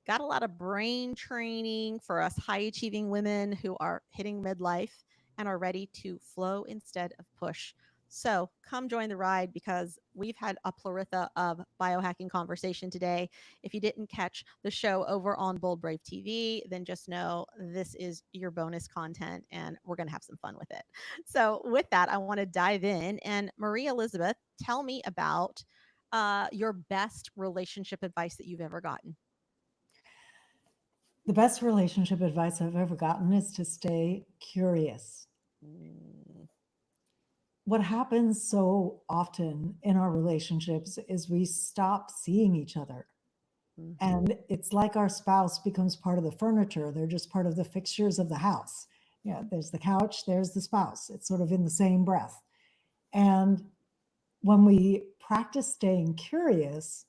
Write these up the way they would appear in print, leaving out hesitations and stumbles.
got a lot of brain training for us high achieving women who are hitting midlife and are ready to flow instead of push. So come join the ride because we've had a plethora of biohacking conversation today. If you didn't catch the show over on Bold Brave TV, then just know this is your bonus content and we're going to have some fun with it. So, with that, I want to dive in. And Marie Elizabeth, tell me about your best relationship advice that you've ever gotten. The best relationship advice I've ever gotten is to stay curious. Mm, What happens so often in our relationships is we stop seeing each other. mhm. And it's like our spouse becomes part of the furniture. They're just part of the fixtures of the house. Yeah, there's the couch, there's the spouse. It's sort of in the same breath. And when we practice staying curious,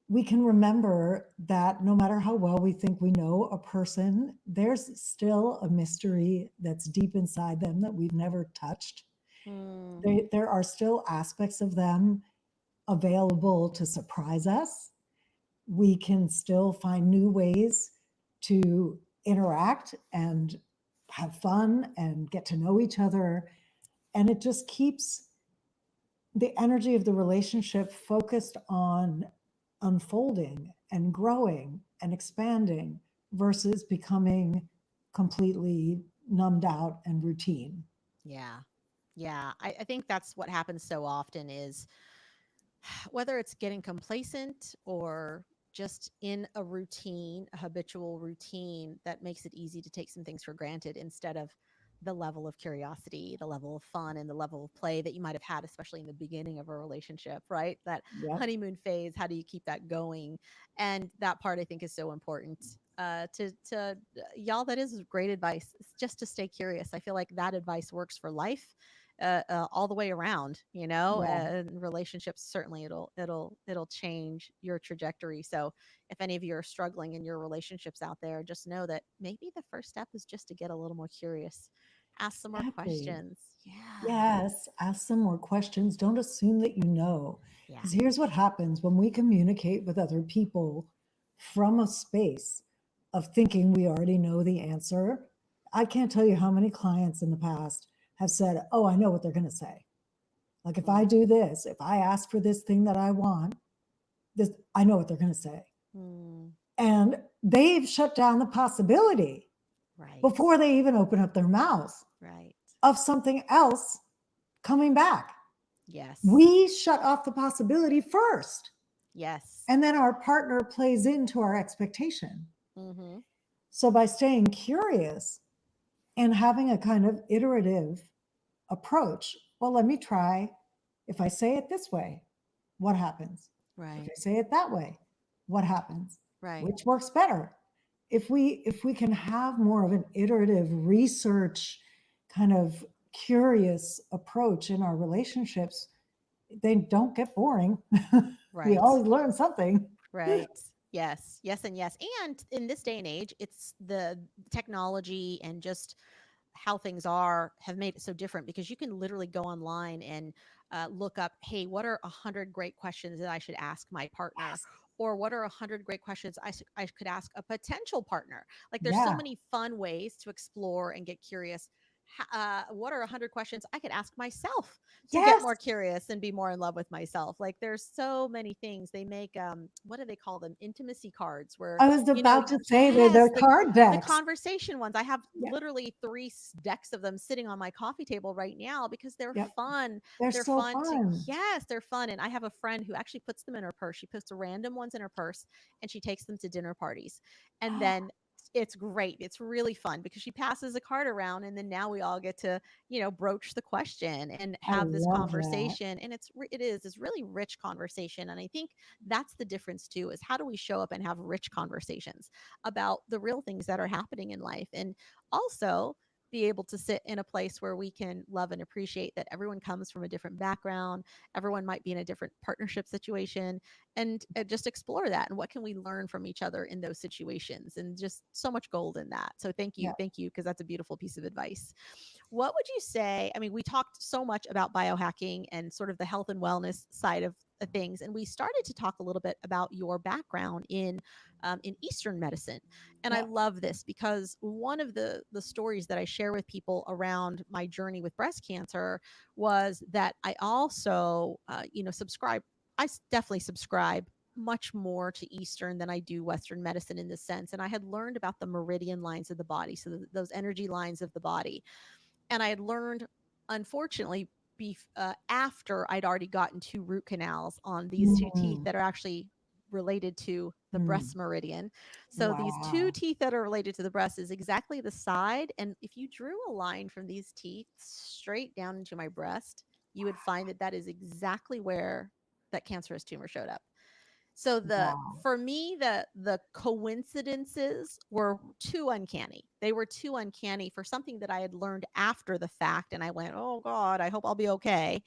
we can remember that no matter how well we think we know a person, there's still a mystery that's deep inside them that we've never touched. Mm, There are still aspects of them available to surprise us. We can still find new ways to interact and have fun and get to know each other. And it just keeps the energy of the relationship focused on unfolding and growing and expanding versus becoming completely numbed out and routine. yeah. Yeah. I think that's what happens so often is whether it's getting complacent or just in a routine, a habitual routine that makes it easy to take some things for granted instead of the level of curiosity, the level of fun, and the level of play that you might have had, especially in the beginning of a relationship, right? That Yep. honeymoon phase, how do you keep that going? And that part I think is so important. To y'all, that is great advice. It's just to stay curious. I feel like that advice works for life all the way around, Yeah. and relationships, certainly it'll change your trajectory. So if any of you are struggling in your relationships out there, just know that maybe the first step is just to get a little more curious, ask some more Exactly. questions. Yeah. Yes. Ask some more questions. Don't assume that you know. Yeah. Because here's what happens when we communicate with other people from a space of thinking we already know the answer. I can't tell you how many clients in the past have said, "Oh, I know what they're going to say." Like if I Mm, do this, if I ask for this thing that I want, this I know what they're going to say. mm, And they've shut down the possibility right. before they even open up their mouth Right. of something else coming back. Yes. We shut off the possibility first, Yes. and then our partner plays into our expectation. Mm-hmm. So by staying curious and having a kind of iterative approach, well, let me try. If I say it this way, what happens? If Right. I say it that way, what happens? Right. Which works better? If we can have more of an iterative research kind of curious approach in our relationships, they don't get boring. We Right. always learn something. Right. Yes. Yes. And yes. And in this day and age, it's the technology and just how things are have made it so different because you can literally go online and look up, hey, what are 100 great questions that I should ask my partner? Or what are 100 great questions I could ask a potential partner? Like there's so Yeah, many fun ways to explore and get curious. What are 100 questions I could ask myself to get yes, more curious and be more in love with myself? Like there's so many things. They make what do they call them, intimacy cards, where I was about to say they're yes, card the decks. conversation ones. I have Yeah, literally three decks of them sitting on my coffee table right now because they're yep, fun. they're They're so fun to, fun. yes, they're fun. And I have a friend who actually puts them in her purse. She puts random ones in her purse and she takes them to dinner parties. And then it's great. It's really fun because she passes a card around and then now we all get to, broach the question and I have this love that. conversation. And it's really rich conversation. And I think that's the difference too, is how do we show up and have rich conversations about the real things that are happening in life, and also be able to sit in a place where we can love and appreciate that everyone comes from a different background, everyone might be in a different partnership situation, and just explore that and what can we learn from each other in those situations, and just so much gold in that. So thank Yeah. you, thank you, because that's a beautiful piece of advice. What would you say? I mean, we talked so much about biohacking and sort of the health and wellness side of things, and we started to talk a little bit about your background in Eastern medicine. And I Yeah. love this because one of the stories that I share with people around my journey with breast cancer was that I also, subscribe. Definitely subscribe much more to Eastern than I do Western medicine in this sense. And I had learned about the meridian lines of the body, so those energy lines of the body, and I had learned, unfortunately, after I'd already gotten two root canals on these two teeth Mm, that are actually related to the mm. breast meridian. So these two Wow. teeth that are related to the breast is exactly the side. And if you drew a line from these teeth straight down into my breast, you would find that that is exactly where that cancerous tumor showed up. So the Wow. for me, the coincidences were too uncanny. They were too uncanny for something that I had learned after the fact, and I went, "Oh God, I hope I'll be okay."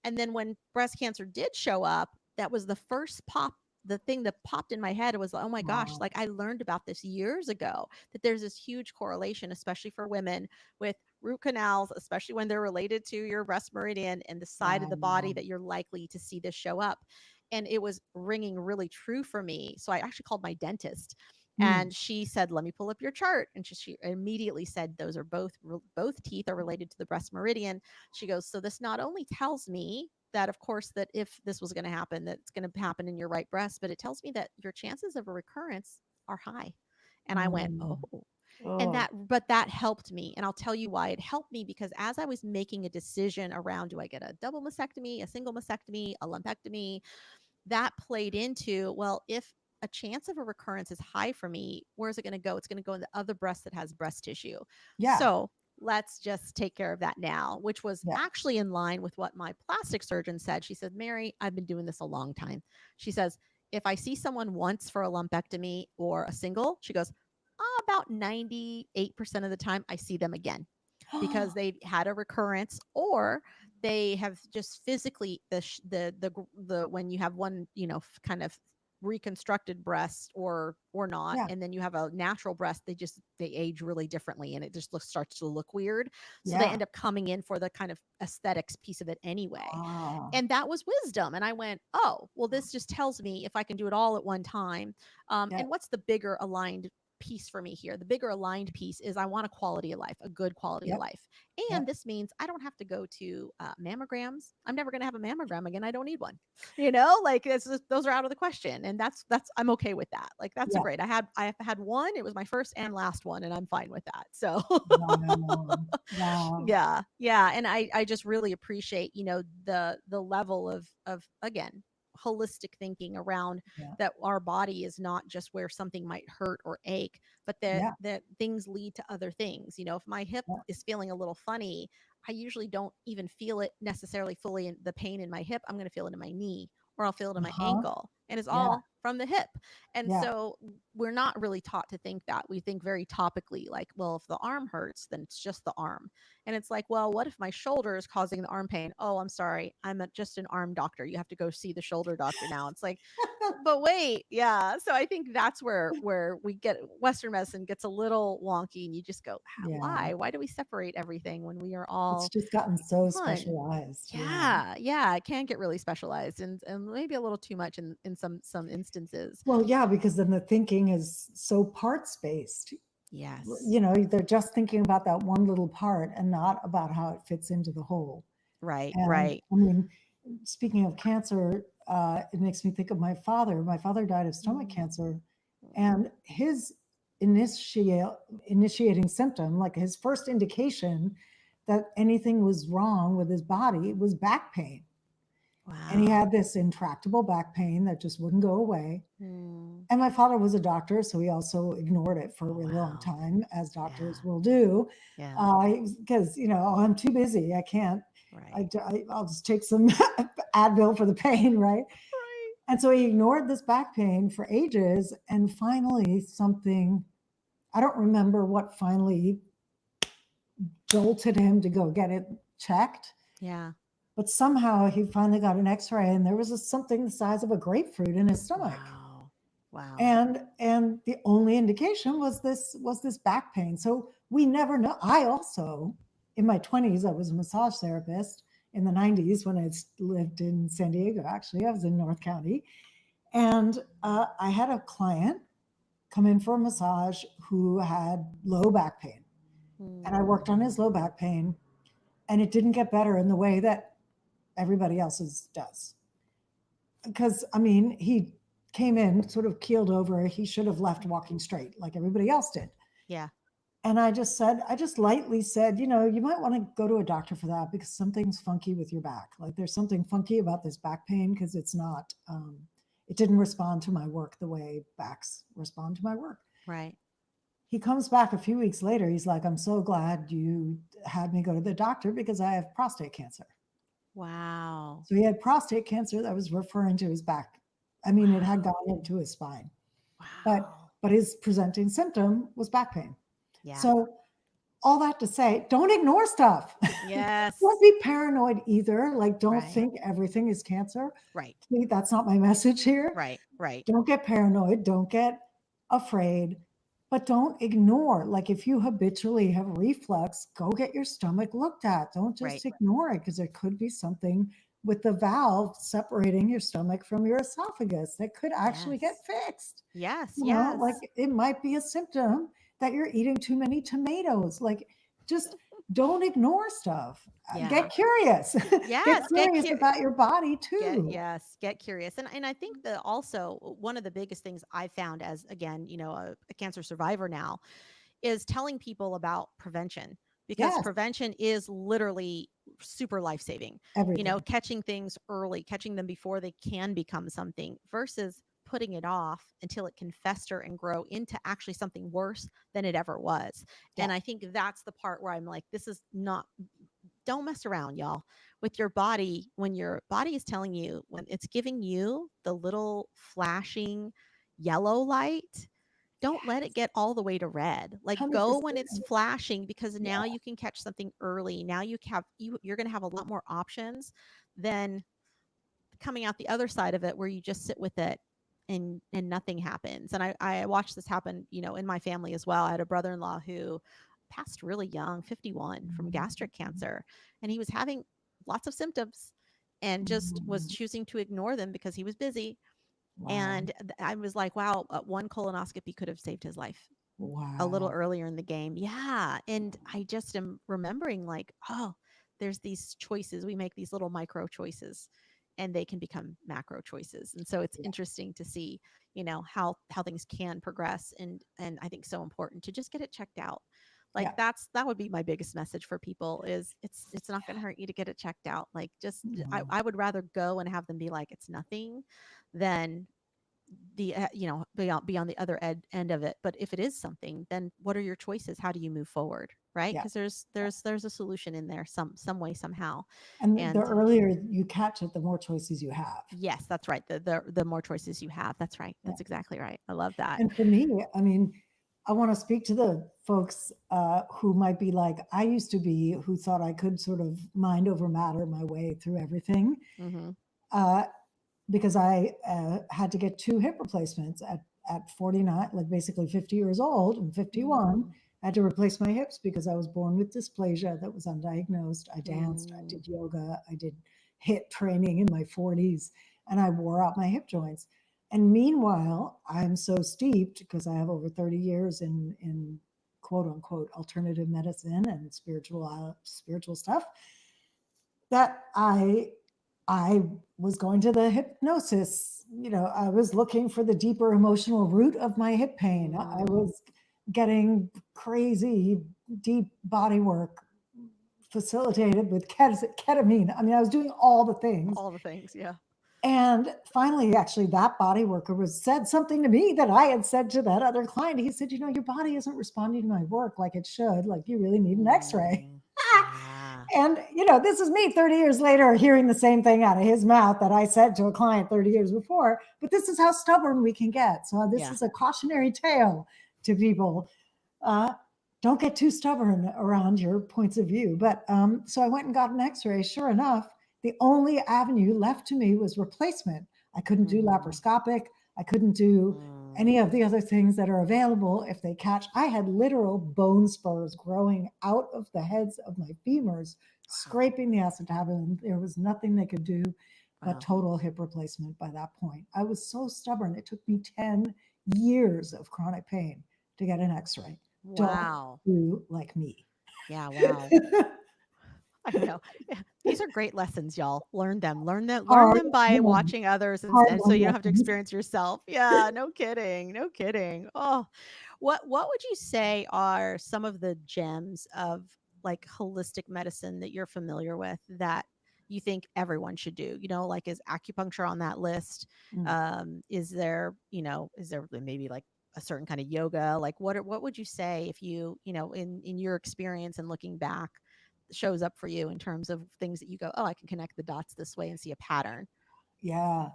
And then when breast cancer did show up, that was the first pop. The thing that popped in my head was, oh my gosh, Wow. like I learned about this years ago, that there's this huge correlation, especially for women, with root canals, especially when they're related to your breast meridian and the side of the body Wow. that you're likely to see this show up. And it was ringing really true for me. So I actually called my dentist, Mm, and she said, "Let me pull up your chart." And she immediately said, "Those are both teeth are related to the breast meridian." She goes, "So this not only tells me that, of course, that if this was going to happen, that it's going to happen in your right breast, but it tells me that your chances of a recurrence are high." And I went, mm. "Oh." And Oh, that helped me. And I'll tell you why it helped me, because as I was making a decision around, do I get a double mastectomy, a single mastectomy, a lumpectomy, that played into, well, if a chance of a recurrence is high for me, where's it going to go? It's going to go in the other breast that has breast tissue. yeah. So let's just take care of that now, which was Yeah. actually in line with what my plastic surgeon said. She said, "Mary, I've been doing this a long time." She says, "If I see someone once for a lumpectomy or a single," she goes, about 98% of the time, I see them again because they've had a recurrence, or they have just physically the when you have one, kind of reconstructed breast or not, Yeah. and then you have a natural breast, they age really differently, and it just starts to look weird, so they Yeah. end up coming in for the kind of aesthetics piece of it anyway. Ah, And that was wisdom. And I went, "Oh, well, this just tells me if I can do it all at one time." yeah. And what's the bigger aligned piece for me here? The bigger aligned piece is I want a quality of life, a good quality of Yep. life. And Yep. this means I don't have to go to mammograms. I'm never going to have a mammogram again. I don't need one. Like those are out of the question. And that's I'm okay with that. Like that's a Yeah. great. I've had one. It was my first and last one, and I'm fine with that. So Wow. Wow. yeah, yeah, and I just really appreciate, the level of, again, holistic thinking around Yeah. that our body is not just where something might hurt or ache, but that Yeah. that things lead to other things. If my hip Yeah. is feeling a little funny, I usually don't even feel it necessarily fully in the pain in my hip. I'm going to feel it in my knee, or I'll feel it in my Uh-huh. ankle, and it's Yeah. all from the hip. And Yeah. so we're not really taught to think that. We think very topically, like, well, if the arm hurts, then it's just the arm. And it's like, well, what if my shoulder is causing the arm pain? Oh, I'm sorry. Just an arm doctor. You have to go see the shoulder doctor now. It's like, but wait, yeah. So I think that's where we get Western medicine gets a little wonky, and you just go, Yeah. why? Why do we separate everything when we are It's all just gotten so one? specialized. Yeah. Yeah, yeah, it can get really specialized, and maybe a little too much in some instances. Well, yeah, because then the thinking is so parts based. Yes. They're just thinking about that one little part and not about how it fits into the whole. Right, And right. I mean, speaking of cancer, it makes me think of my father. My father died of stomach Mm. cancer, and his initiate, initiating symptom, like his first indication that anything was wrong with his body, was back pain. And he Wow. had this intractable back pain that just wouldn't go away. Mm. And my father was a doctor, so he also ignored it for a Oh, really long wow. time, as Yeah. doctors will do, Yeah. because oh, I'm too busy. I can't. Right. I'll just take some Advil for the pain, right? Right. And so he ignored this back pain for ages, and finally something. I don't remember what finally jolted him to go get it checked, Yeah. but somehow he finally got an X-ray, and there was something the size of a grapefruit in his stomach. Wow. Wow. And the only indication was this back pain. So we never know. I also in my 20s, I was a massage therapist. In the 90s, when I lived in San Diego, actually, I was in North County. And I had a client come in for a massage who had low back pain. And I Mm, worked on his low back pain, and it didn't get better in the way that everybody else's does. Because, I mean, he came in sort of keeled over. He should have left walking straight like everybody else did. yeah. And I just lightly said, you might want to go to a doctor for that because something's funky with your back. Like there's something funky about this back pain because it's not, it didn't respond to my work the way backs respond to my work. Right. He comes back a few weeks later. He's like, I'm so glad you had me go to the doctor because I have prostate cancer. Wow. So he had prostate cancer that was referring to his back. I mean, it had Wow. gone into his spine, but Wow. but his presenting symptom was back pain. Yeah. So all that to say, don't ignore stuff. Don't Yes. be paranoid either. Like, don't Right. think everything is cancer. Right. That's not my message here. Right. Right. Don't get paranoid. Don't get afraid, but don't ignore. Like, if you habitually have reflux, go get your stomach looked at. Don't Right. just ignore it because there could be something with the valve separating your stomach from your esophagus that could actually get Yes. fixed. Yes. Like Yes. it might be a symptom that you're eating too many tomatoes. Like, just don't ignore stuff. Yeah. Get curious. Get Yes. curious about your body Get too. yes, get curious. And I think that also one of the biggest things I found as again, a cancer survivor now is telling people about prevention because Yes, prevention is literally super life saving. everything. Catching things early, catching them before they can become something versus putting it off until it can fester and grow into actually something worse than it ever was. Yeah. And I think that's the part where I'm like, this is not, don't mess around, y'all, with your body when your body is telling you, when it's giving you the little flashing yellow light, don't let it get all the way to red. Like go when it's 100%. flashing because Yeah. now you can catch something early. Now you're going to have a lot more options than coming out the other side of it where you just sit with it and nothing happens. And I watched this happen, in my family as well. I had a brother-in-law who passed really young, 51, from gastric Mhm. cancer, and he was having lots of symptoms and just was Mhm. choosing to ignore them because he was busy. Wow. And I was like, wow, one colonoscopy could have saved his life a little Wow. earlier in the game. Yeah. And I just am remembering, like, oh, there's these choices. We make these little micro choices and they can become macro choices. And so it's Yeah. interesting to see, how things can progress. And I think so important to just get it checked out. Like Yeah. that would be my biggest message for people is it's not going to hurt you to get it checked out. Like just No. I would rather go and have them be like it's nothing than be on the other end of it. But if it is something, then what are your choices? How do you move forward, right? Yeah. Because there's a solution in there some way somehow. And the And earlier you catch it, the more choices you have. yes, that's right. The more choices you have, that's right, Yeah. that's exactly right. I love that. And for me, I mean, I want to speak to the folks who might be like I used to be, who thought I could sort of mind over matter my way through everything. Mm-hmm. Uh, because I had to get two hip replacements at 49, like basically 50 years old and 51. Mm, I had to replace my hips because I was born with dysplasia that was undiagnosed. I danced, I mm, did yoga, I did HIIT training in my 40s, and I wore out my hip joints. And meanwhile, I'm so steeped because I have over 30 years in quote unquote alternative medicine and spiritual stuff that I was going to the hypnosis. I was looking for the deeper emotional root of my hip pain. I mm. was getting crazy deep body work facilitated with ketamine. I mean, I was doing all the things. All the things, yeah. And finally, actually, that body worker was said something to me that I had said to that other client. He said, your body isn't responding to my work like it should. Like, you really need an x-ray. Mm, yeah. And, this is me 30 years later hearing the same thing out of his mouth that I said to a client 30 years before. But this is how stubborn we can get. So, this Yeah. is a cautionary tale to people. Uh, don't get too stubborn around your points of view. But so I went and got an x ray. Sure enough, the only avenue left to me was replacement. I couldn't do Mm, laparoscopic. I couldn't do any of the other things that are available if they catch. I had literal bone spurs growing out of the heads of my femurs, Wow. scraping the acetabulum. There was nothing they could do but Wow. total hip replacement by that point. I was so stubborn. It took me 10 years of chronic pain to get an x-ray. Don't Wow. do like me. Yeah, wow. I know. Yeah, these are great lessons, y'all. Learn them. Learn hard, them by won, watching others hard and so won you don't have to lessons. experience yourself. Yeah, no kidding. No kidding. Oh, what would you say are some of the gems of like holistic medicine that you're familiar with that you think everyone should do? You know, like is acupuncture on that list? Mm. Is there, is there maybe like a certain kind of yoga? Like what would you say if you, in your experience and looking back shows up for you in terms of things that you go, oh, I can connect the dots this way and see a pattern. Yeah.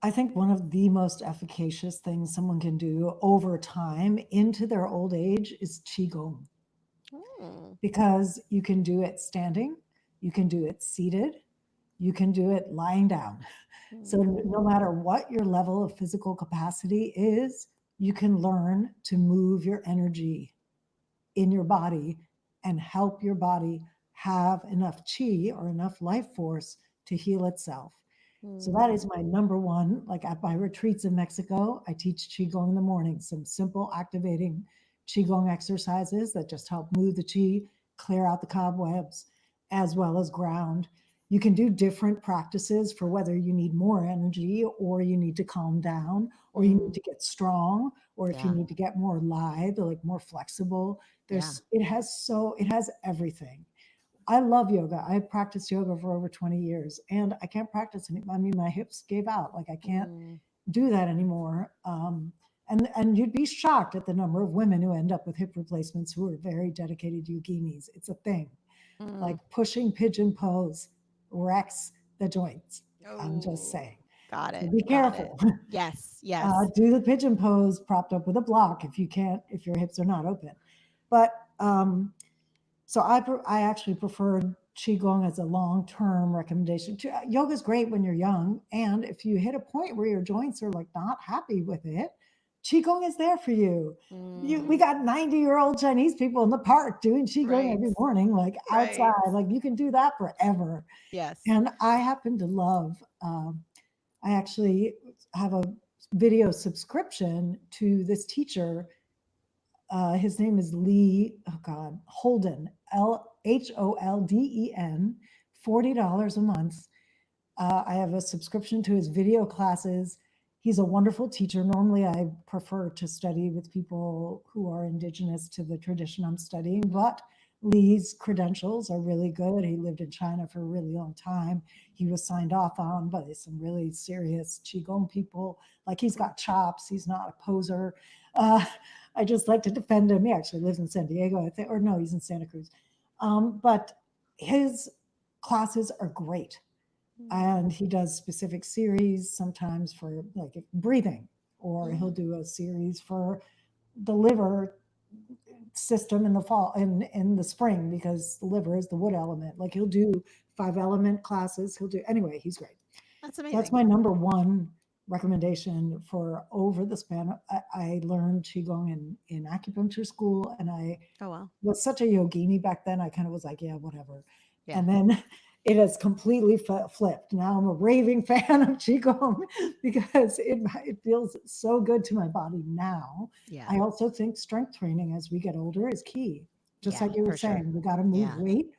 I think one of the most efficacious things someone can do over time into their old age is Qigong, Mm, because you can do it standing, you can do it seated, you can do it lying down. So, no mm, matter what your level of physical capacity is, you can learn to move your energy in your body and help your body have enough chi or enough life force to heal itself. So that mm, is my number one. Like at my retreats in Mexico, I teach Qigong in the morning, some simple activating Qigong exercises that just help move the Qi, clear out the cobwebs, as well as ground. You can do different practices for whether you need more energy or you need to calm down or you need mm. to get strong or if you Yeah. need to get more lithe or like more flexible. Yeah. It has everything. I love yoga. I practiced yoga for over 20 years and I can't practice any. I mean, my hips gave out. Like I can't Mm, do that anymore. And you'd be shocked at the number of women who end up with hip replacements who are very dedicated yoginis. It's a thing. Like mm. pushing pigeon pose wrecks the joints. I'm just Oh, saying. got So it. be Got it. careful. Yes. Yes. Do the pigeon pose propped up with a block if you can't, if your hips are not open. But so I actually prefer qigong as a long-term recommendation. Yoga is great when you're young, and if you hit a point where your joints are like not happy with it, qigong is there for you. We Mm, got 90-year-old Chinese people in the park doing qigong right. every morning, like Right. outside. Like you can do that forever. Yes. And I happen to love. I actually have a video subscription to this teacher. His name is Lee, oh God, Holden, Holden, $40 a month. I have a subscription to his video classes. He's a wonderful teacher. Normally, I prefer to study with people who are indigenous to the tradition I'm studying, Mm, but Lee's credentials are really good. He lived in China for a really long time. He was signed off on by some really serious Qigong people. Like he's mm, got chops, he's not a poser. Uh, I just like to defend him. He actually lives in San Diego, I think, or no, he's in Santa Cruz. But his classes are great, mm, and he does specific series sometimes for like breathing, or he'll mm, do a series for the liver system in the fall, in the spring, because the liver is the wood element. Like he'll do 5 element classes. He'll do anyway. He's great. That's That's amazing. my number one recommendation for over the span. I learned qigong in acupuncture school, and I Oh, well. was such a yogini back then. I kind of was like, yeah, whatever. Yeah. And then it has completely flipped. Now I'm a raving fan of qigong because it feels so good to my body now. Yeah. I also think strength training as we get older is key. Just Yeah. like you were For sure. saying, we got to move Yeah. weight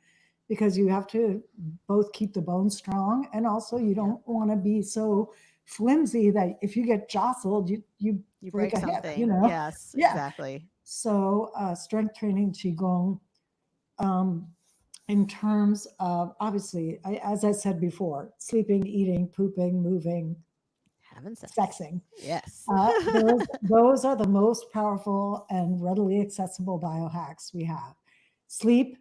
because you have to both keep the bones strong, and also you Yeah. don't want to be so flimsy that if you get jostled, you You break break a hip. something. Yes. Yeah. Exactly. So strength training, qigong. Um, in terms of obviously, as I said before, sleeping, eating, pooping, moving, Having sex. sexing. Yes. Those are the most powerful and readily accessible biohacks we have. Sleep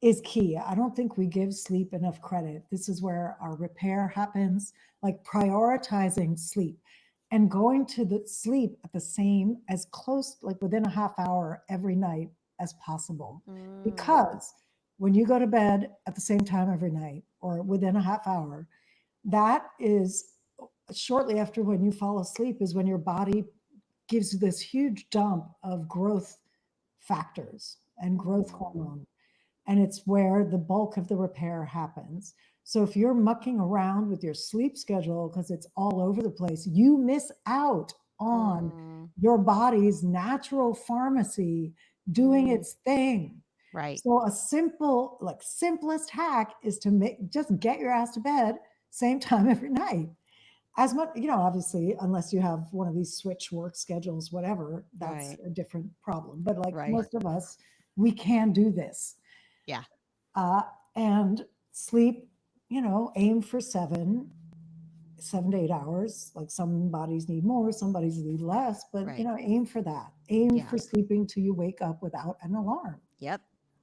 is key. I don't think we give sleep enough credit. This is where our repair happens, like prioritizing sleep and going to the sleep at the same, as close, like within a half hour every night as possible. Mm, Because when you go to bed at the same time every night or within a half hour, that is shortly after when you fall asleep is when your body gives you this huge dump of growth factors and growth Mm. hormone. And it's where the bulk of the repair happens. So if you're mucking around with your sleep schedule because it's all over the place, you miss out on Mm. your body's natural pharmacy doing Mm. its thing. Right. So a simple, like simplest hack is to make just get your ass to bed same time every night. As much, obviously, unless you have one of these switch work schedules, whatever, that's Right. a different problem. But like Right. most of us, we can do this. Yeah. uh, and sleep, aim for 7 to 8 hours. Like some bodies need more, some bodies need less, but Right. aim for that. Aim Yeah. for sleeping till you wake up without an alarm. Yep.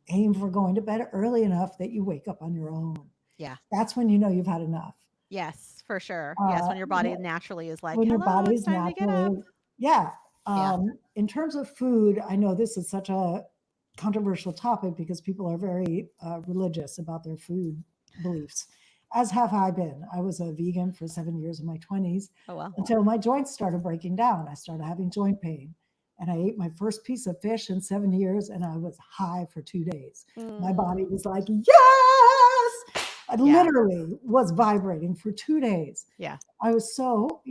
Aim for going to bed early enough that you wake up on your own. Yeah. That's when you know you've had enough. Yes, for sure. Yes, Uh, when your body naturally is like, when your "Hello, it's body's time to get up." naturally, yeah. Yeah. In terms of food, I know this is such a controversial topic because people are very religious about their food beliefs, as have I been. I was a vegan for 7 years in my 20s Oh well. until my joints started breaking down. I started having joint pain. And I ate my first piece of fish in 7 years and I was high for 2 days. My body Mm. was like, yes! I Yeah. literally was vibrating for 2 days. Yeah. I was so,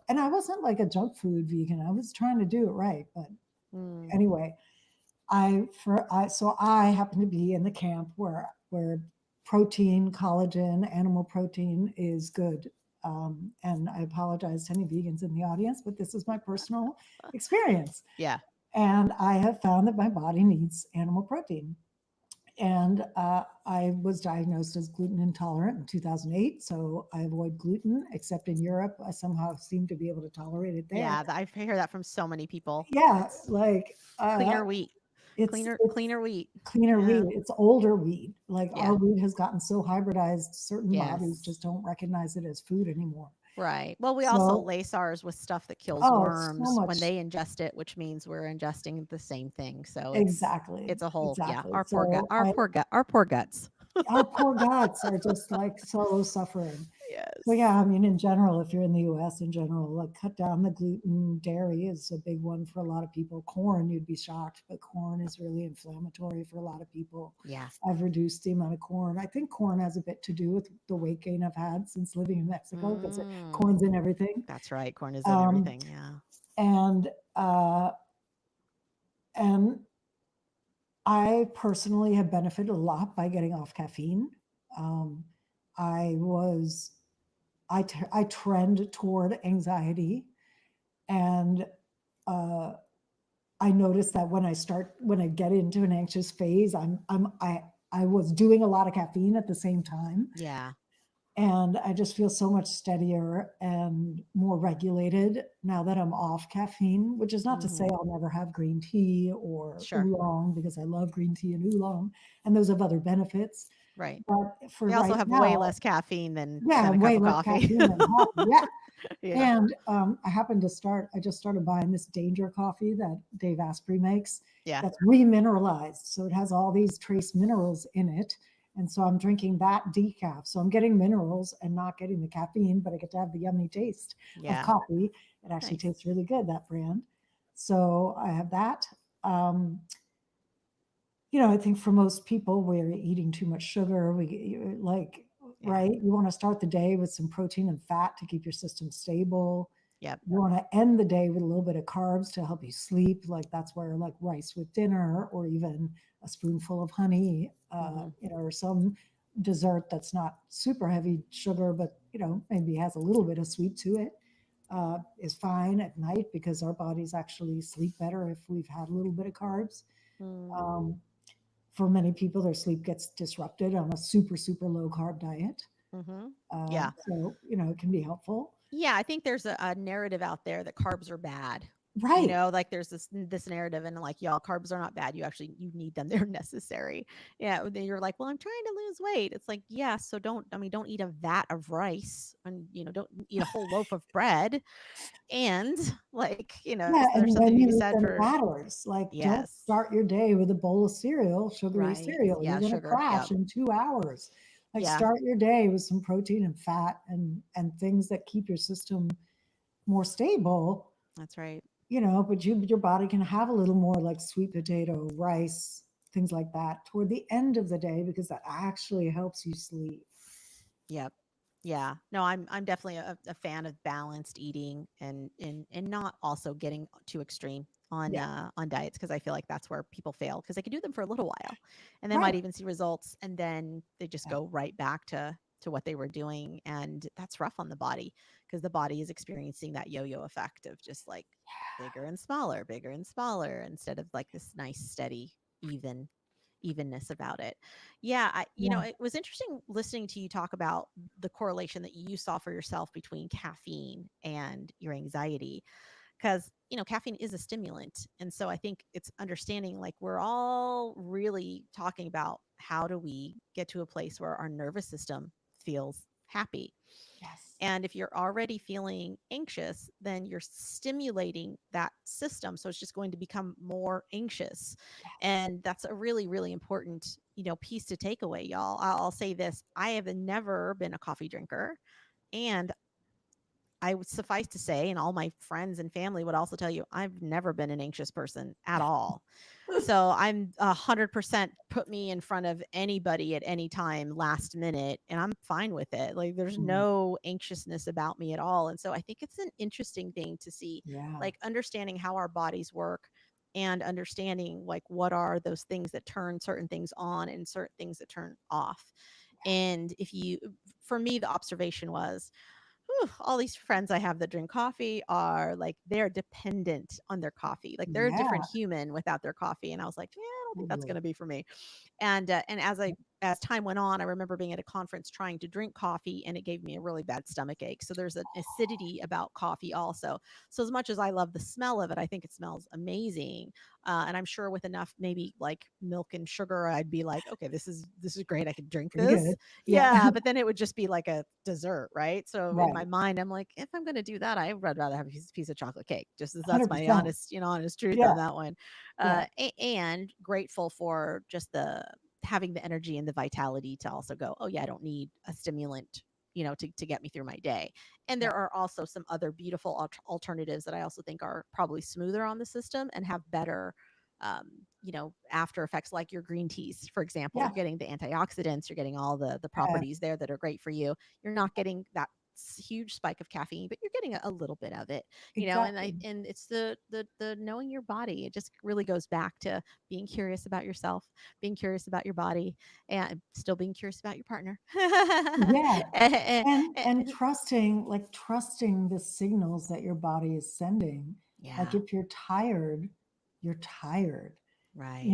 and I wasn't like a junk food vegan. I was trying to do it right. But Mm. anyway, so I happen to be in the camp where protein, collagen, animal protein is good. And I apologize to any vegans in the audience, but this is my personal experience. Yeah. And I have found that my body needs animal protein. And I was diagnosed as gluten intolerant in 2008. So I avoid gluten, except in Europe. I somehow seem to be able to tolerate it there. Yeah, I hear that from so many people. Yeah, It's like cleaner wheat. it's Cleaner wheat. cleaner Yeah. wheat. It's older wheat. Like our Yeah. wheat has gotten so hybridized, certain bodies Yes. just don't recognize it as food anymore. Right. Well, we also So, lace ours with stuff that kills oh, it's so worms when much. they ingest it, which means we're ingesting the same thing. So Exactly, it's a whole, yeah, exactly. our poor gut, So I our poor guts. our poor guts are just like so suffering. So yeah, Yes. I mean, in general, if you're in the U.S. in general, like cut down the gluten. Dairy is a big one for a lot of people. Corn, you'd be shocked, but corn is really inflammatory for a lot of people. Yeah. I've reduced the amount of corn. I think corn has a bit to do with the weight gain I've had since living in Mexico because Mm, corn's in everything. that's right. Corn is in Um, everything. Yeah. and uh, and I personally have benefited a lot by getting off caffeine. Um, I was I trend toward anxiety, and uh, I notice that when I get into an anxious phase, I was doing a lot of caffeine at the same time, Yeah. and I just feel so much steadier and more regulated now that I'm off caffeine. Which is not to say Hmm. I'll never have green tea or Sure. oolong because I love green tea and oolong, and those have other benefits. Right. But for They also right have way now, less caffeine yeah, than a cup way of less coffee. caffeine than coffee. Yeah. Yeah. And I just started buying this Danger coffee that Dave Asprey makes Yeah. that's remineralized. So it has all these trace minerals in it. And so I'm drinking that decaf. So I'm getting minerals and not getting the caffeine, but I get to have the yummy taste of Yeah. coffee. It actually Nice. tastes really good, that brand. So I have that. Um, I think for most people, we're eating too much sugar. Like, Yeah. right? You want to start the day with some protein and fat to keep your system stable. Yep. You want to end the day with a little bit of carbs to help you sleep. Like that's where like rice with dinner or even a spoonful of honey, Hmm. or some dessert that's not super heavy sugar, but maybe has a little bit of sweet to it, is fine at night because our bodies actually sleep better if we've had a little bit of carbs. Mm. Um, for many people, their sleep gets disrupted on a super, super low carb diet. Hmm. Yeah. So, it can be helpful. Yeah, I think there's a narrative out there that carbs are bad. Right. Like there's this narrative, and like, y'all, carbs are not bad. You need them. They're necessary. Yeah. Then you're like, well, I'm trying to lose weight. It's like, yeah, so don't eat a vat of rice, and don't eat a whole loaf of bread. And like, Yeah. there's And something when to you be eat said them for matters. Like, don't yes. start your day with a bowl of cereal, sugary Right. cereal. You're Yeah, going to sugar. crash Yep. in 2 hours. Like, Yeah, start your day with some protein and fat and things that keep your system more stable. that's right. but your body can have a little more like sweet potato, rice, things like that toward the end of the day because that actually helps you sleep. Yep. Yeah. No, I'm definitely a fan of balanced eating and not also getting too extreme Yeah. on diets because I feel like that's where people fail because they can do them for a little while and they might Right. even see results and then they just Yeah. go right back to what they were doing and that's rough on the body because the body is experiencing that yo-yo effect of just like bigger and smaller instead of like this nice steady even evenness about it. Yeah, Yeah. it was interesting listening to you talk about the correlation that you saw for yourself between caffeine and your anxiety because, caffeine is a stimulant. And so I think it's understanding like we're all really talking about how do we get to a place where our nervous system feels happy. Yes. And if you're already feeling anxious, then you're stimulating that system. So it's just going to become more anxious. Yes. And that's a really, really important, piece to take away, y'all. I'll say this. I have never been a coffee drinker. And I would suffice to say, and all my friends and family would also tell you, I've never been an anxious person at all. So I'm 100% put me in front of anybody at any time last minute, and I'm fine with it. Like there's Mm, no anxiousness about me at all. And so I think it's an interesting thing to see, yeah. like understanding how our bodies work and understanding like what are those things that turn certain things on and certain things that turn off. And for me, the observation was whew, all these friends I have that drink coffee are like they're dependent on their coffee. Like they're a different Yeah. human without their coffee. And I was like, yeah, I don't think that's going Totally. to be for me. And as time went on, I remember being at a conference trying to drink coffee, and it gave me a really bad stomach ache. So there's an acidity about coffee also. So as much as I love the smell of it, I think it smells amazing. And I'm sure with enough maybe like milk and sugar, I'd be like, okay, this is great. I could drink Pretty this. good. Yeah. Yeah, but then it would just be like a dessert, right? So in my Right. mind, I'm like, if I'm going to do that, I would rather have a piece of chocolate cake. Just as that's my 100%. honest truth Yeah. on that one. Yeah. And grateful for just the having the energy and the vitality to also go, oh yeah, I don't need a stimulant, to get me through my day. And Yeah. there are also some other beautiful alternatives that I also think are probably smoother on the system and have better after effects like your green teas, for example. Yeah. You're getting the antioxidants, you're getting all the Yeah. properties there that are great for you. You're not getting that huge spike of caffeine, but you're getting a little bit of it, Exactly. and it's the knowing your body. It just really goes back to being curious about yourself, being curious about your body, and still being curious about your partner. Yeah. Eh, And trusting the signals that your body is sending. Like yeah, if you're tired, you're tired. right.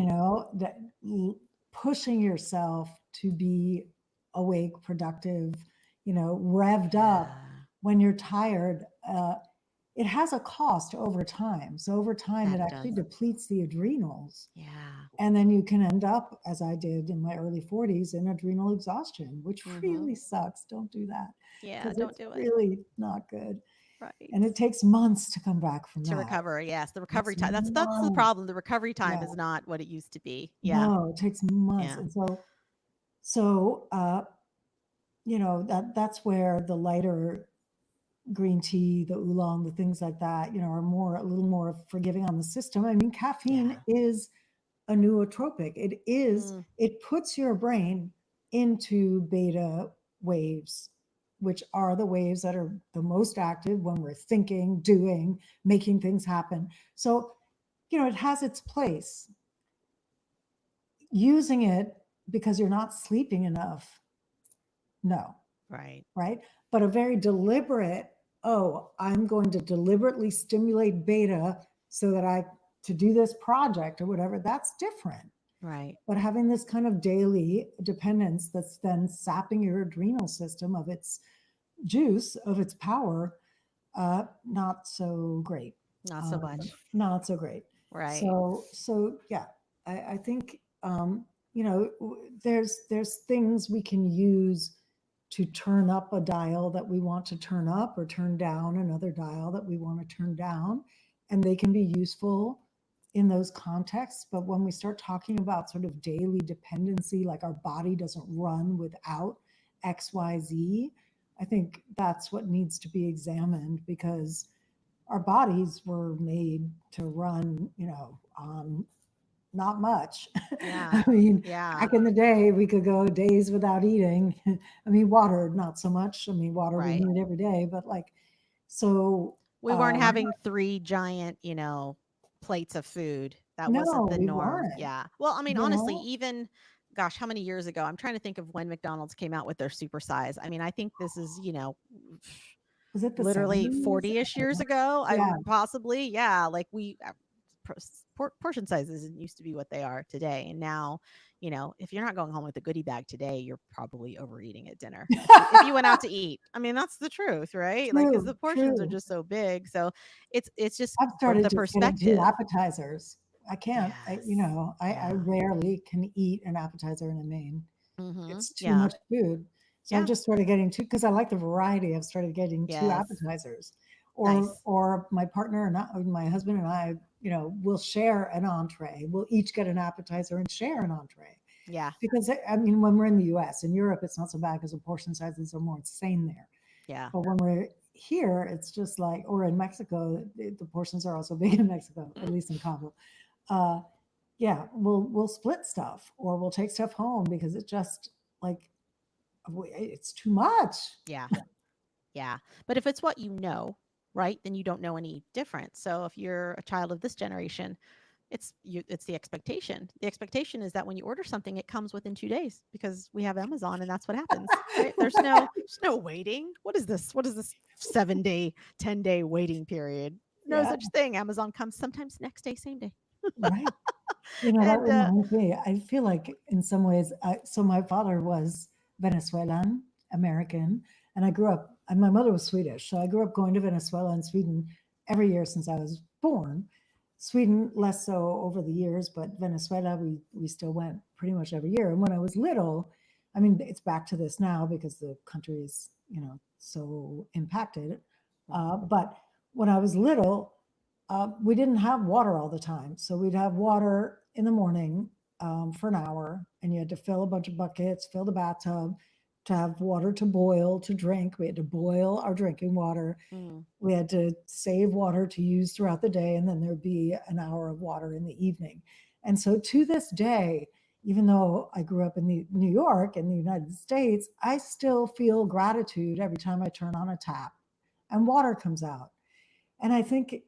That pushing yourself to be awake, productive, revved up Yeah, when you're tired, it has a cost over time. So over time, it that actually does. depletes the adrenals. Yeah. And then you can end up, as I did in my early 40s, in adrenal exhaustion, which Mm-hmm. really sucks. Don't do that Yeah, because don't it's do it. really not good. Right. And it takes months to come back from To that. recover, yes, the recovery It's time. That's the months. problem. The recovery time Yeah. is not what it used to be. Yeah. No, it takes months. Yeah. And so that's where the lighter green tea, the oolong, the things like that, are a little more forgiving on the system. I mean, caffeine Yeah. is a nootropic. Mm, It puts your brain into beta waves, which are the waves that are the most active when we're thinking, doing, making things happen. So, it has its place. Using it because you're not sleeping enough, no, right. right? But a very deliberate, oh, I'm going to deliberately stimulate beta so that to do this project or whatever, that's different. Right. But having this kind of daily dependence that's then sapping your adrenal system of its juice, of its power, not so great. Not so Um, much. Not so great. Right. So yeah, I think there's things we can use to turn up a dial that we want to turn up or turn down another dial that we want to turn down, and they can be useful in those contexts. But when we start talking about sort of daily dependency, like our body doesn't run without XYZ, I think that's what needs to be examined because our bodies were made to run, on not much. Yeah. I mean, Yeah. back in the day, we could go days without eating. I mean, water, not so much. I mean, water we Right. need every day, but like, so, We weren't having 3 giant, plates of food. That wasn't no, the we norm. weren't, Yeah. Well, I mean, you honestly, know, even gosh, how many years ago? I'm trying to think of when McDonald's came out with their super size. I mean, I think this is, was it the literally 70s? 40ish years ago. I Yeah, would possibly, yeah, like portion sizes didn't used to be what they are today. And now, if you're not going home with a goodie bag today, you're probably overeating at dinner. If you went out to eat, I mean, that's the truth, right? Like, because the true, portions are true. just so big. So it's just I've started the just getting 2 perspective. appetizers. I can't, Yes. I Yeah. rarely can eat an appetizer and a main. Mm-hmm. It's too Yeah. much food. So I've Yeah. just started getting 2 because I like the variety. I've started getting 2 Yes. appetizers. Nice. Or my partner and I, my husband and I, will share an entree. We'll each get an appetizer and share an entree. Yeah. Because I mean, when we're in the US, in Europe, it's not so bad because the portion sizes are more insane there. Yeah. But when we're here, it's just like, or in Mexico, the portions are also big in Mexico, at least in Cabo. Uh, yeah, we'll split stuff or we'll take stuff home because it just like it's too much. Yeah. Yeah. But if it's what you know, right, then you don't know any different. So if you're a child of this generation, it's the expectation. The expectation is that when you order something, it comes within 2 days because we have Amazon and that's what happens, right? There's no waiting. What is this? What is this 7 day, 10 day waiting period? No Yeah, such thing. Amazon comes sometimes next day, same day. right. That And reminds me. I feel like in some ways, so my father was Venezuelan American, and I grew up, and my mother was Swedish. So I grew up going to Venezuela and Sweden every year since I was born. Sweden less so over the years, but Venezuela we still went pretty much every year. And when I was little, I mean, it's back to this now because the country is so impacted. But when I was little, we didn't have water all the time. So we'd have water in the morning for an hour, and you had to fill a bunch of buckets, fill the bathtub to have water to boil, to drink. We had to boil our drinking water. mm, We had to save water to use throughout the day, and then there'd be an hour of water in the evening. And so to this day, even though I grew up in New York in the United States, I still feel gratitude every time I turn on a tap and water comes out. And I think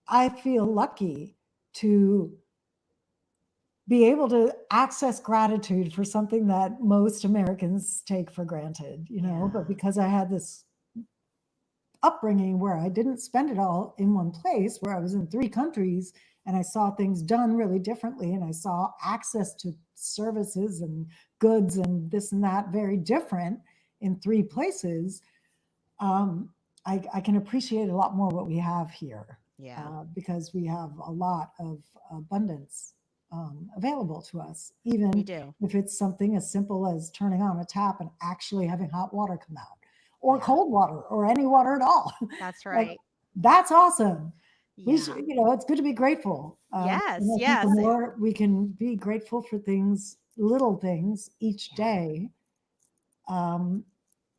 I feel lucky to be able to access gratitude for something that most Americans take for granted, but yeah. because I had this upbringing where I didn't spend it all in one place, where I was in 3 countries and I saw things done really differently and I saw access to services and goods and this and that very different in 3 places. um, I can appreciate a lot more what we have here Yeah. because we have a lot of abundance available to us, We even do. if it's something as simple as turning on a tap and actually having hot water come out, or Yeah. cold water, or any water at all. That's Like, right. that's awesome. We should, Yeah. it's good to be grateful. And Yes. I think the Yes. more we can be grateful for things, little things each Yeah. day, um,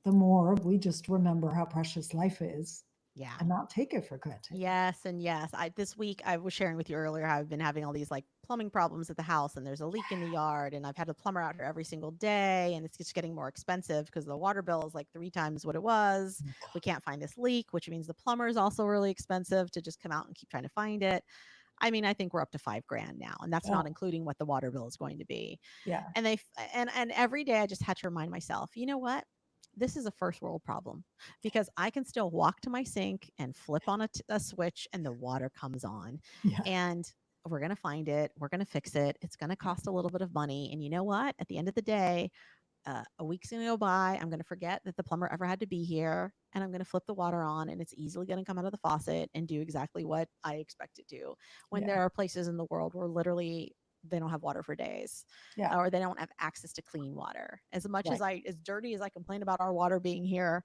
the more we just remember how precious life is Yeah. and not take it for granted. Yes, and yes. I this week I was sharing with you earlier how I've been having all these like plumbing problems at the house and there's a leak in the yard and I've had a plumber out here every single day and it's just getting more expensive because the water bill is like 3 times what it was. We can't find this leak, which means the plumber is also really expensive to just come out and keep trying to find it. I mean, I think we're up to 5 grand now and that's not Oh, including what the water bill is going to be. yeah. And and every day I just had to remind myself, you know what? This is a first world problem because I can still walk to my sink and flip on a switch and the water comes on. Yeah. And we're going to find it. We're going to fix it. It's going to cost a little bit of money. And you know what? At the end of the day, a week's going to go by. I'm going to forget that the plumber ever had to be here. And I'm going to flip the water on and it's easily going to come out of the faucet and do exactly what I expect it to. When Yeah. there are places in the world where literally they don't have water for days Yeah. or they don't have access to clean water. As much Right. as dirty as I complain about our water being here,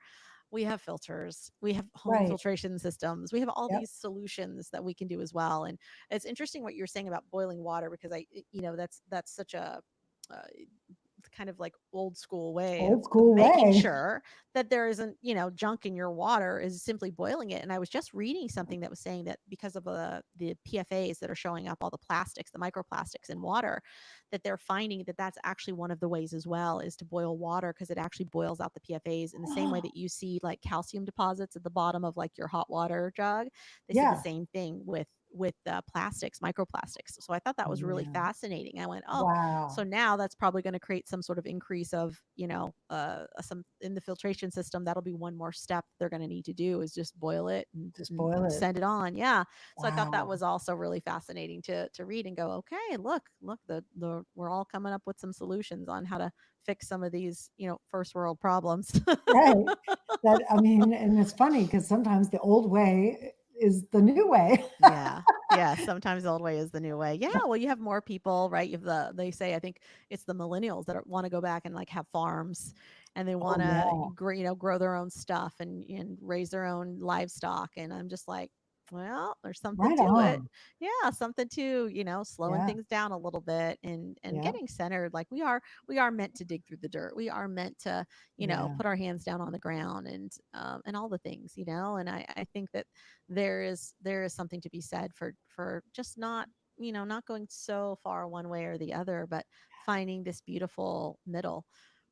we have filters, we have home Right. filtration systems, we have all Yep. these solutions that we can do as well. And it's interesting what you're saying about boiling water because that's such a uh, kind of like old school way Old of school making way. sure that there isn't, junk in your water, is simply boiling it. And I was just reading something that was saying that because of the PFAs that are showing up, all the plastics, the microplastics in water, that they're finding that that's actually one of the ways as well, is to boil water, because it actually boils out the PFAs in the same way that you see like calcium deposits at the bottom of like your hot water jug. They said the Yeah. same thing with plastics, microplastics. So I thought that was really Yeah. fascinating. I went, oh, so Wow. now that's probably going to create some sort of increase of, some in the filtration system. That'll be one more step they're going to need to do, is just boil it and, Just and boil it. send it on. Yeah. So I thought that Wow. was also really fascinating to read and go, okay, look, the we're all coming up with some solutions on how to fix some of these, first world problems. Right. That, I mean, and it's funny because sometimes the old way is the new way. Yeah. Yeah. Sometimes the old way is the new way. Yeah. Well, you have more people, right? You have they say, I think it's the millennials that want to go back and like have farms, and they want Oh, to, yeah. grow their own stuff and raise their own livestock. And I'm just like, well, there's something Right to it. on. Yeah. Something to, slowing Yeah. things down a little bit and Yeah. getting centered. Like we are meant to dig through the dirt. We are meant to, Yeah. put our hands down on the ground and all the things, and I think that there is something to be said for just not, not going so far one way or the other, but finding this beautiful middle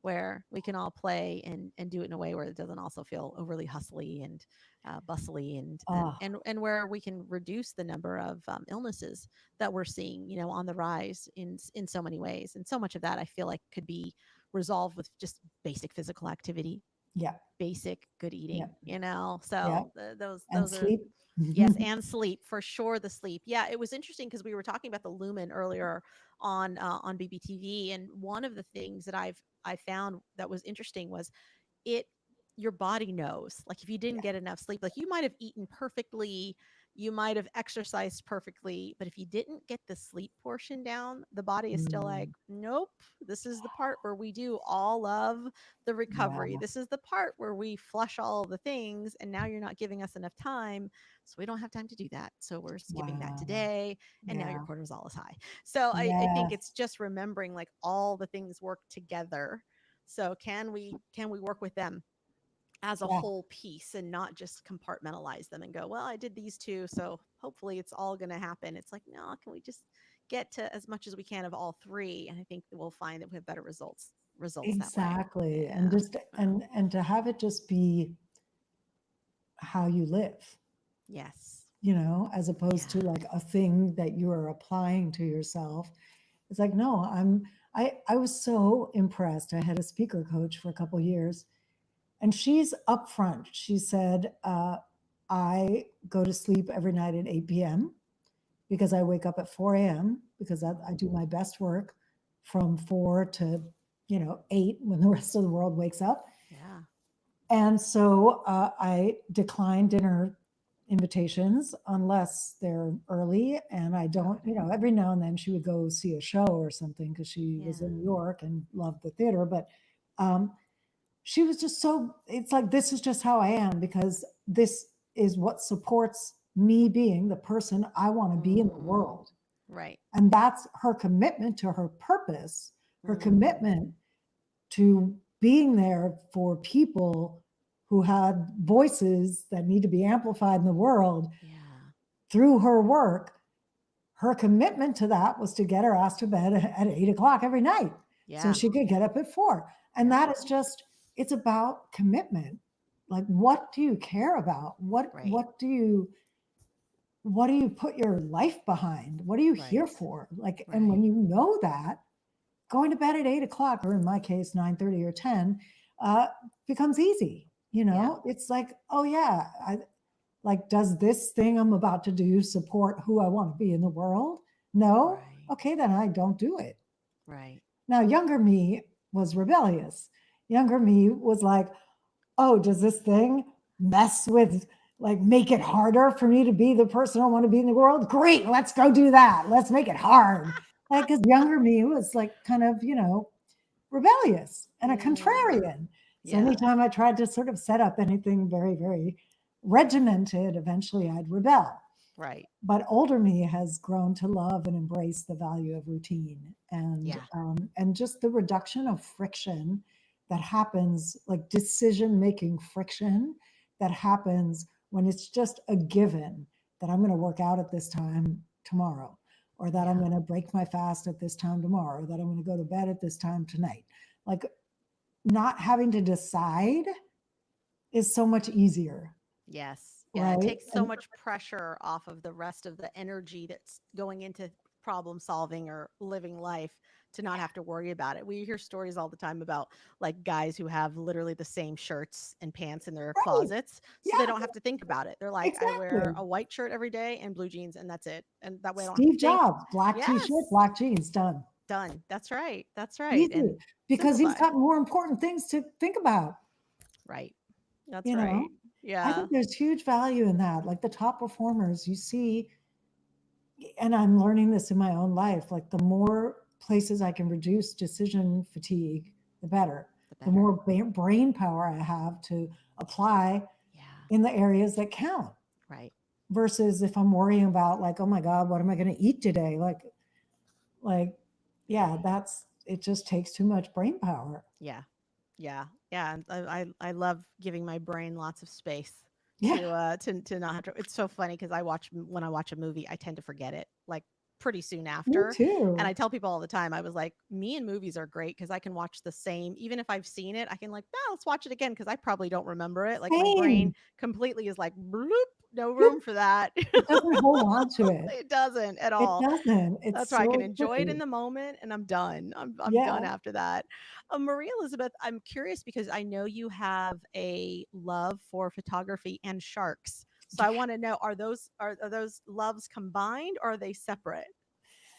where we can all play and do it in a way where it doesn't also feel overly hustly and bustly, Oh, and where we can reduce the number of illnesses that we're seeing, on the rise in so many ways. And so much of that I feel like could be resolved with just basic physical activity, yeah. basic good Yeah. eating, Yeah. so And those are. sleep. Yes, and sleep, for sure. The sleep. Yeah, it was interesting because we were talking about the lumen earlier on BBTV, and one of the things that I found that was interesting was it your body knows, like, if you didn't Yeah. get enough sleep, like, you might have eaten perfectly, you might have exercised perfectly, but if you didn't get the sleep portion down, the body is still like, Mm, nope, this is the part where we do all of the yeah. recovery, this is the part where we flush all of the things, and now you're not giving us enough time, so we don't have time to do that, so we're skipping that Wow. today, and now your Yeah. cortisol is high. So I think Yes. it's just remembering, like, all the things work together. So can we work with them as a Yeah. whole piece and not just compartmentalize them and go, well, I did these two, so hopefully it's all going to happen. It's like, no, can we just get to as much as we can of all three? And I think that we'll find that we have better results that way. Exactly. And Yeah. just Yeah. and to have it just be how you live, Yes. as opposed to Yeah. like a thing that you are applying to yourself. It's like, no, I was so impressed. I had a speaker coach for a couple years, and she's upfront. She said, I go to sleep every night at 8 p.m. because I wake up at 4 a.m. because I do my best work from 4 to 8 when the rest of the world wakes up. Yeah. And so I decline dinner invitations unless they're early. And I don't, Okay. every now and then she would go see a show or something because she was in Yeah. New York and loved the theater. But um, she was just so, it's like, this is just how I am because this is what supports me being the person I want to be in the Mm. world. Right. And that's her commitment to her purpose, her Mm. commitment to being there for people who had voices that need to be amplified in the world Yeah. through her work. Her commitment to that was to get her ass to bed at 8 o'clock every night so Yeah. she could get up at 4. And Yep. that is just, it's about commitment. Like, what do you care about? Right. What do you put your life behind? What are you here Right. for? Like, and when Right. you know that, going to bed at 8 o'clock, or in my case, 9:30 or 10, uh, becomes easy. Yeah. It's like, oh yeah, like, does this thing I'm about to do support who I want to be in the world? No? Right. Okay, then I don't do it. Right. Now, younger me was rebellious. Younger me was like, oh, does this thing mess with, like, make it harder for me to be the person I want to be in the world? Great, let's go do that. Let's make it hard. Like, because younger me was like kind of, rebellious and a Yeah. contrarian. So Yeah. anytime I tried to sort of set up anything very, very regimented, eventually I'd rebel. Right. But older me has grown to love and embrace the value of routine, Yeah. and just the reduction of friction that happens, like decision making friction that happens when it's just a given that I'm going to work out at this time tomorrow, or that I'm Yeah. going to break my fast at this time tomorrow, or that I'm going to go to bed at this time tonight. Like, not having to decide is so much easier, Yes. Yeah. It right? takes so And much pressure off of the rest of the energy that's going into problem solving or living life to not have to worry about it. We hear stories all the time about like guys who have literally the same shirts and pants in their right, closets so they yeah, don't have to think about it. They're like, I wear exactly. a white shirt every day and blue jeans and that's it. And that way I don't have to Steve think. Jobs, black t-shirt, Yes. black jeans, done. Done. That's right. That's right. Easy. And Because he's simplify. got more important things to think about, Right. That's you know? right. I Yeah. think there's huge value in that. Like the top performers, you see, and I'm learning this in my own life, like the more places I can reduce decision fatigue, the better. The The better. more brain power I have to apply Yeah. in the areas that count. Right. Versus if I'm worrying about like, oh my God, what am I going to eat today? Like, yeah, that's it. Just takes too much brain power. Yeah. Yeah. Yeah. And I love giving my brain lots of space Yeah, to not have to. It's so funny because when I watch a movie, I tend to forget it like pretty soon me after. And too. I tell people all the time, I was like, me and movies are great because I can watch the same, even if I've seen it, I can like, no, let's watch it again because I probably don't remember it. Like my brain Same. completely is like, bloop, no Yep. room for that. It doesn't hold on to it. It doesn't at It all. doesn't. That's It's why I can so enjoy it in tricky. the moment and I'm done. I'm done Yeah. after that. Maria Elizabeth, I'm curious because I know you have a love for photography and sharks. So I want to know are those loves combined or are they separate?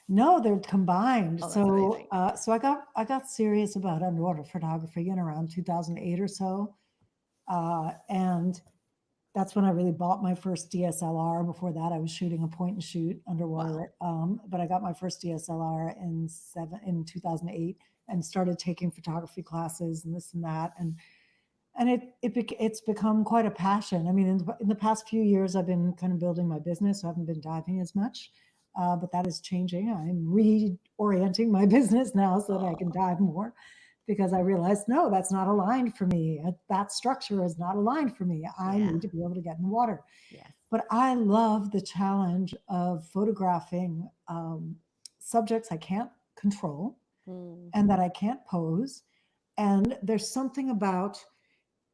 No, they're combined. Oh, that's So, amazing. I got serious about underwater photography in around 2008 or so, and that's when I really bought my first DSLR. Before that, I was shooting a point and shoot Wow. underwater. But I got my first DSLR in 2008 and started taking photography classes and this and that. And it's become quite a passion. I mean, in the past few years, I've been kind of building my business, so I haven't been diving as much. But that is changing. I'm reorienting my business now so that I can Oh, dive more, because I realized, no, that's not aligned for me. That structure is not aligned for me. I yeah. need to be able to get in the water. Yes. But I love the challenge of photographing subjects I can't control Mm, and that I can't pose. And there's something about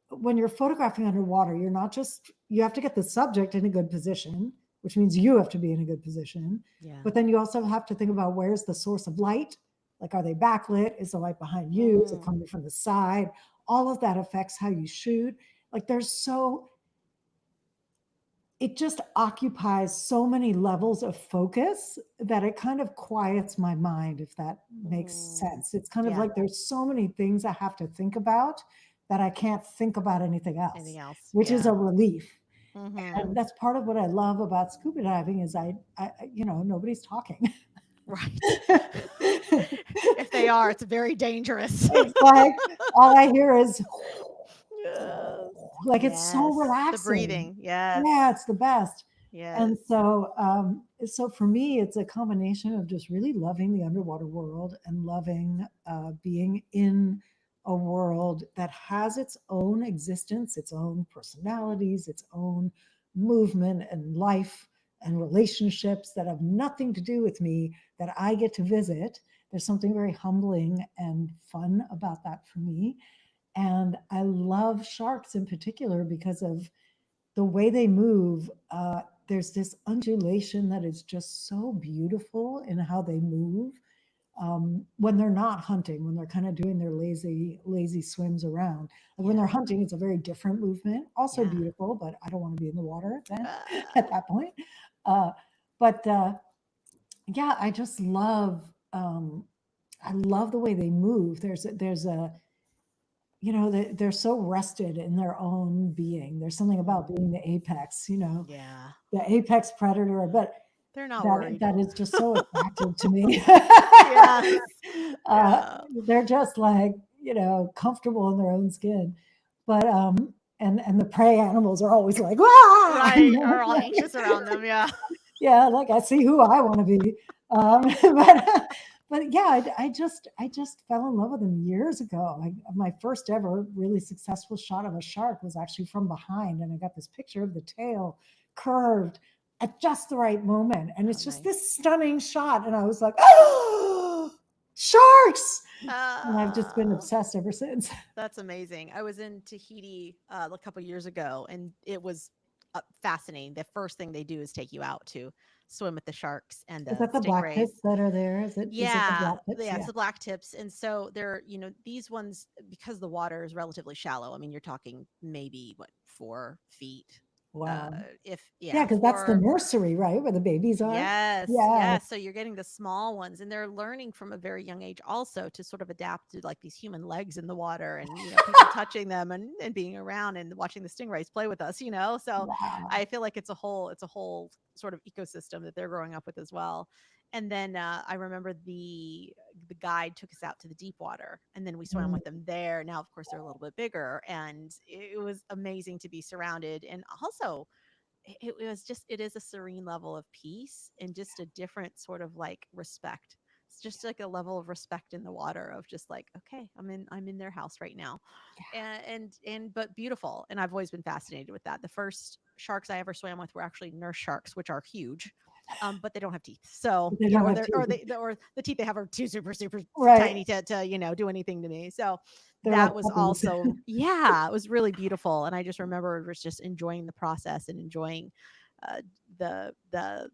when you're photographing underwater, you're not just, you have to get the subject in a good position, which means you have to be in a good position. yeah. But then you also have to think about where's the source of light? Like, are they backlit? Is the light behind you? Is it Mm, coming from the side? All of that affects how you shoot. Like, it just occupies so many levels of focus that it kind of quiets my mind, if that makes mm, sense. It's kind of yeah. like there's so many things I have to think about that I can't think about anything else, Anything else? which is Yeah. a relief. Mm-hmm. And that's part of what I love about scuba diving is nobody's talking. Right. If they are, it's very dangerous. It's like all I hear is Yes. like it's so Yes. The relaxing. breathing. Yes. Yeah, it's the best. Yes. And so for me, it's a combination of just really loving the underwater world and loving being in a world that has its own existence, its own personalities, its own movement and life and relationships that have nothing to do with me that I get to visit. There's something very humbling and fun about that for me. And I love sharks in particular because of the way they move. There's this undulation that is just so beautiful in how they move when they're not hunting, when they're kind of doing their lazy swims around. Like when they're Yeah. hunting, it's a very different movement, also Yeah. beautiful, but I don't want to be in the water then Ah, at that point. Uh, but yeah, I love the way they move. There's a they're so rested in their own being. There's something about mm, being the apex, yeah. the apex predator, but They're not that worried. that is just so attractive to me. Yes. uh, Yeah. they're just like comfortable in their own skin, but and the prey animals are always like, ah! Right. Are all anxious around them. Yeah. Yeah, like I see who I want to be. But yeah, I just fell in love with them years ago. My first ever really successful shot of a shark was actually from behind, and I got this picture of the tail curved at just the right moment, and Oh, it's just nice. this stunning shot. And I was like, oh, sharks! And I've just been Oh, obsessed ever since. that's amazing. I was in Tahiti a couple years ago, and it was fascinating. The first thing they do is take you out to swim with the sharks and Is the that the black stingrays. tips that are there? Is it the Yeah, black tips? yeah, it's Yeah. the black tips, and so they're these ones because the water is relatively shallow. I mean, you're talking maybe what 4 feet, Wow. if Yeah, yeah, because that's the 4. nursery, right? Where the babies are? Yes, Yeah. yes. So you're getting the small ones, and they're learning from a very young age also to sort of adapt to like these human legs in the water, and people touching them and being around and watching the stingrays play with us. So Wow. I feel like it's a whole sort of ecosystem that they're growing up with as well. And then I remember the guide took us out to the deep water, and then we swam Mm, with them there. Now, of course, they're a little bit bigger, and it was amazing to be surrounded, and also it was just it is a serene level of peace and just a different sort of like respect. It's just like a level of respect in the water of just like, okay, I'm in their house right now. And but beautiful. And I've always been fascinated with that. The first sharks I ever swam with were actually nurse sharks, which are huge. But they don't have teeth. So, but they don't or have they're teeth. or the teeth they have are too super, super Right. tiny to do anything to me. So They're that like was puppies. also, yeah, it was really beautiful. And I just remember was just enjoying the process and enjoying uh, the the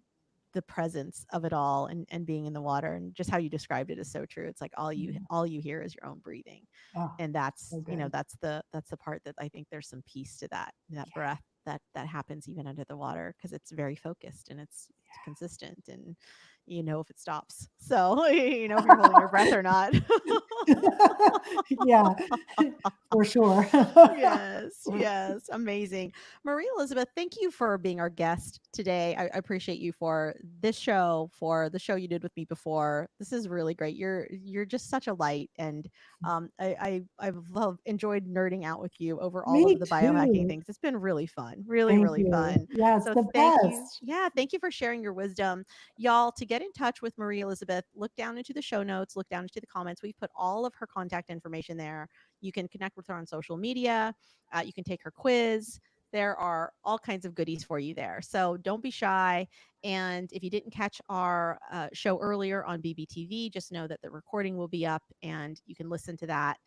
the presence of it all and being in the water, and just how you described it is so true. It's like Mm. all you hear is your own breathing, Oh, and so good. that's the part that I think there's some peace to that breath that happens even under the water, because it's very focused and it's consistent, and if it stops. So if you're holding your breath or not. Yeah, for sure. Yes, yes, amazing. Marie Elizabeth, thank you for being our guest today. I appreciate you for this show, for the show you did with me before. This is really great. You're just such a light, and I've enjoyed nerding out with you over all of Me the biohacking too. things. It's been really fun, really, Thank really you. fun. Yeah, it's So the thank you. best. Yeah, thank you for sharing your wisdom. Y'all, to get in touch with Marie Elizabeth, look down into the show notes, look down into the comments. We've put all of her contact information there. You can connect with her on social media. You can take her quiz. There are all kinds of goodies for you there. So don't be shy. And if you didn't catch our show earlier on BBTV, just know that the recording will be up and you can listen to that.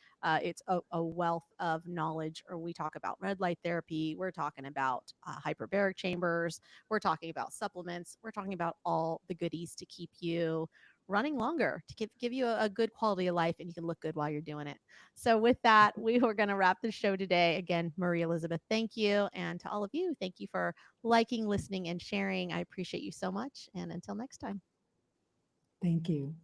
It's a wealth of knowledge. Or we talk about red light therapy. We're talking about hyperbaric chambers. We're talking about supplements. We're talking about all the goodies to keep you running longer, to give you a good quality of life, and you can look good while you're doing it. So, with that, we are going to wrap the show today. Again, Marie Elizabeth, thank you. And to all of you, thank you for liking, listening, and sharing. I appreciate you so much. And until next time. Thank you.